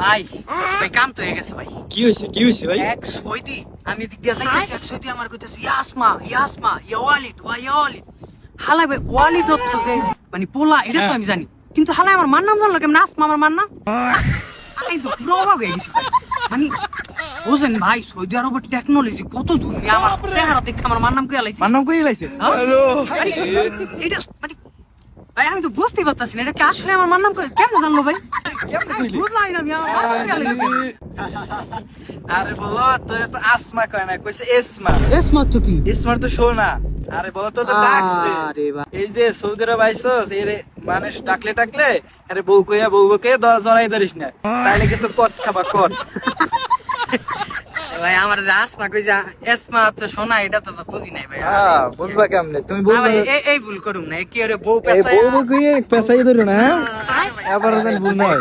ভাই ভাই কাম তো হয়ে গেছে ভাই। কি হয়েছে ভাই? এক সৈদি আমি এদিক দিয়ে যাইতেছি, এক সৈদি আমার কইতেছে ইয়াসমা ইয়াসমা ইয়া ওয়ালিদ ওয়া ইয়া ওয়ালিদ। হালাই ভাই ওয়ালিদ হচ্ছে যে মানে পোলা, এটা তো আমি জানি, কিন্তু হালাই আমার মার নাম জানলো কেমন? আসমা আমার মার নাম। আমি তো পুরো অবাক হয়ে গেছি ভাই। মানে বুঝেন ভাই সৌদি আরবের টেকনোলজি কত দূর, আমার চেহারা দেখে আমার মার নাম কে আলাইছে। মার নাম কই লাইছে? এটা মানে ভাই আমি তো বুঝতেই পারতাছি না, এটা কি আসলে আমার মার নাম কেমনে জানলো ভাই? বুঝলাই না আমি আমার মার নাম কে আলাইছে। আরে বলো তোরে তো আসমা কয় না, কইছে এসমা। এসমা তো কি? এসমার তো শোনা। আরে বলো তো ডাকছে। আরে ভাই এই যে সৌদি আরব আইছস, এর মানুষ ডাকলে আরে বউ কইয়া বউকে জড়াই ধরিস না, তাইলে কিন্তু কট খাবা কট। ভাই আমার যে আসমা কই যা এসমা তো শোনা, এটা তো বুঝি নাই ভাই। বুঝবা কেমনে তুমি? না বুঝবা ভাই, এই ভুল করুম না, কি ওরে বউ এই পেছায় বউ কইয়ে পেছাই ধরো না, হ্যাঁ? আরে ভাই, এবার ভুল নয়।